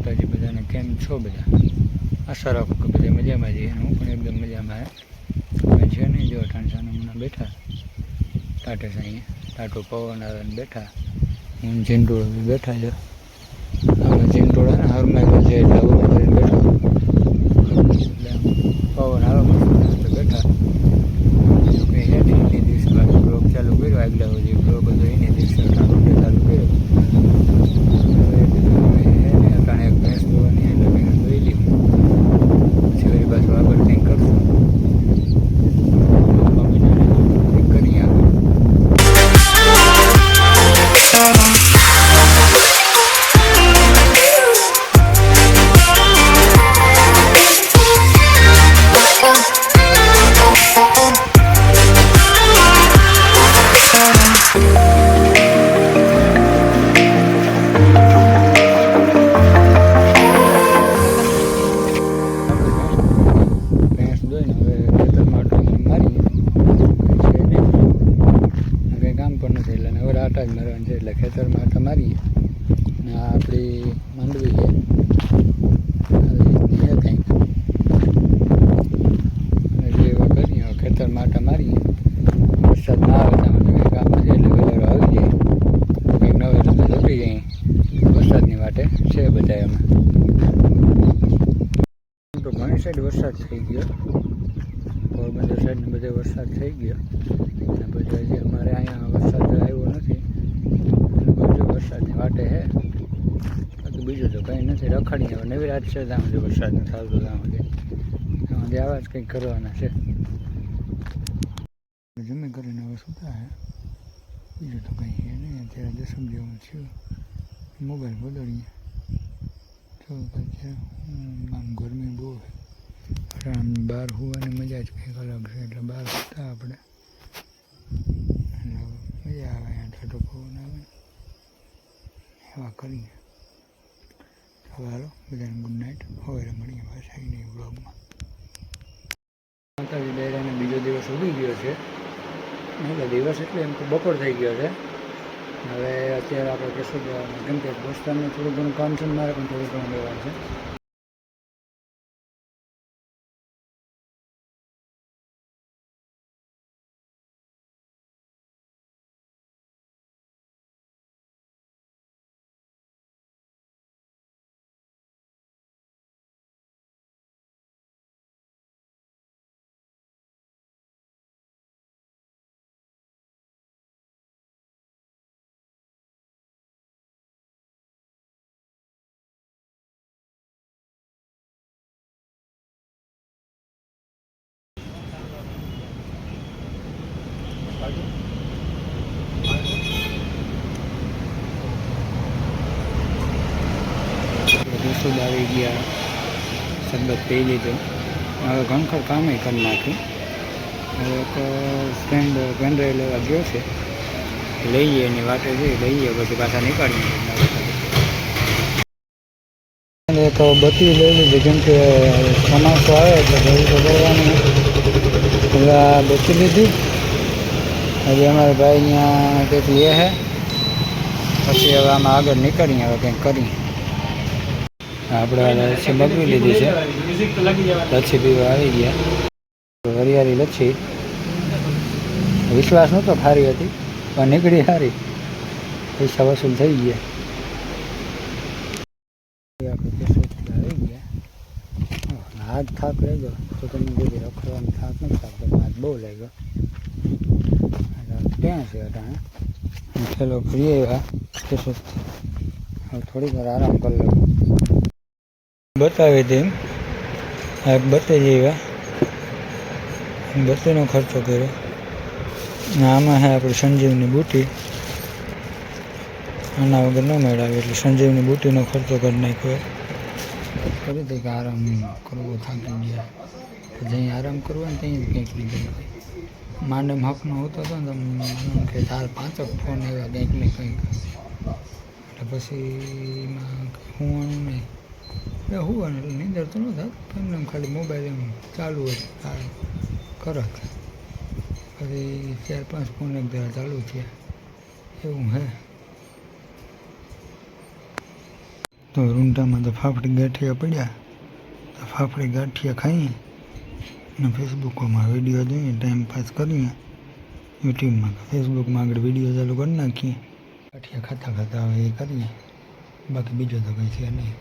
માતાજી બધાને કેમ છો બધા? આશા રાખું કે બધા મજામાં જઈએ. હું પણ એકદમ મજામાં અમે છે નહીં જો ઠાણસાના બેઠા ટાટે સાંઈ ટાટો પવન આવે ને બેઠા હું ચીંટોળ બેઠા છે. અમે ચીંટોળ ને હારમાં છે એટલે ઓલું કરીને બેઠો એટલે પવન આવે મસ્ત બેઠા કંઈ હે નહીં. એ દિવસે બાકી બ્લોગ ચાલુ કર્યો આગલા સુધી બ્લોગ હતો એને દિવસે ચાલુ કર્યો. એક ભેંસ દોવાની એટલે મેં દોઈ લીધું. પછી વળી પાછું આગળ કંઈક કરશું કરી આવે. આટા જ મારવાનું છે એટલે ખેતરમાં આટા મારીએ ને આપણી માંડવી છે કંઈક અને જે એવા કરીએ ખેતરમાં આટા મારીએ. વરસાદ ના આવે ત્યાં કંઈક કામમાં છે એટલે વેલારો આવી જાય કંઈક નવે તમે જપી જાય. વરસાદની વાટે છે બધા એમાં તો ઘણી સાઈડ વરસાદ થઈ ગયો. પોરબંદર સાઈડને બધે વરસાદ થઈ ગયો અને પછી હજી અમારે અહીંયા વરસાદ આવ્યો નથી. વરસાદની વાટે છે બાકી બીજું તો કંઈ નથી. રખડીને હવે નવી રાત છે ત્યાં સુધી વરસાદ નથી આવતો ત્યાં સુધી એમાંથી આવા જ કંઈક કરવાના છે. જમી કરીને હવે સુતા હે બીજું તો કંઈ છે નહીં. અત્યારે 10 જેવું થયું મોબાઈલ બદલીએ તો પછી આમ ગરમી બહુ છે. આમ બહાર હોવાની મજા જ કંઈક અલગ છે એટલે બહાર સુતા આપણે મજા આવે. અહીંયા ઠંડો પવન આવે એવા કરીએ. હવે હાલો બધાને ગુડ નાઇટ. હવે મળીએ પાછા નહીં બ્લોગમાં. માતાજી ડાયરાને બીજો દિવસ ઉગી ગયો છે એટલે દિવસ એટલે એમ તો બપોર થઈ ગયો છે. હવે અત્યારે આપણે કશું જવાનું કેમ કે દોસ્તારને થોડું ઘણું કામ છે મારે પણ થોડું ઘણું લેવાનું છે. રસોદ આવી ગયા શરબત પી લીધું. હવે ઘણખર કામે કરી નાખ્યું. હવે એક ફ્રેન્ડ પેનડ્રાઈવ લેવા ગયો છે લઈએ એની વાટે જઈ લઈએ પછી પાછા નીકળીએ. એક બત્તી લઈ લીધી કેમ કે ચોમાસું આવે એટલે ઘડી તો કરવાની એટલે આ બત્તી લીધી. હજી અમારા ભાઈ ત્યાં કંઈક લે છે પછી હવે આમાં આગળ નીકળીએ હવે કંઈક કરીએ. આપણે લચ્છી મગવી લીધી છે. લચ્છી પીવા આવી ગયા. હરિયાળી લચ્છી વિશ્વાસ નહોતો ખારી હતી પણ નીકળી સારી. પૈસા વસૂલ થઈ ગયા. આપણે કેસરથી આવી ગયા. હાથ થાક લાગ્યો તો તમને કીધી રખડવાનો થાક નથી લાગતો હાથ બહુ લાગ્યો. ક્યાં છે અટાણે પેલો ફ્રી આવ્યા કેસરથી. હવે થોડીક વાર આરામ કરી લઉં. બતાવી હતી એક બત્તી જેવા બત્તીનો ખર્ચો કર્યો. આમાં છે આપણે સંજીવની બુટી. આના વગર ન મેળાવે એટલે સંજીવની બુટીનો ખર્ચો કરી નાખ્યો. કરી દે કે આરામ કરવો થાકી ગયા જઈ આરામ કરવો ને ત્યાં કંઈક લીધેલું હોય. માંડમ હકનો હોતો હતો ને તો કે 4-5 ફોન એવા કંઈક ને કંઈક એટલે પછી એમાં હુવાનું નહીં એટલે હુવાનું એટલે નીંદર તો ન થાય એમને ખાલી મોબાઈલ એમ ચાલુ હોય કરત પછી 4-5 ફોન એક ધારા ચાલુ થયા એવું હે. તો રૂંઢામાં તો ફાફડી ગાંઠિયા પડ્યા, તો ફાફડી ગાંઠિયા ખાઈએ અને ફેસબુકમાં વિડીયો જોઈએ, ટાઈમ પાસ કરીએ. યુટ્યુબમાં ફેસબુકમાં આગળ વિડીયો ચાલુ કરી નાખીએ, ગાંઠિયા ખાતા ખાતા હવે એ કરીએ. બાકી બીજો તો કંઈ છે નહીં.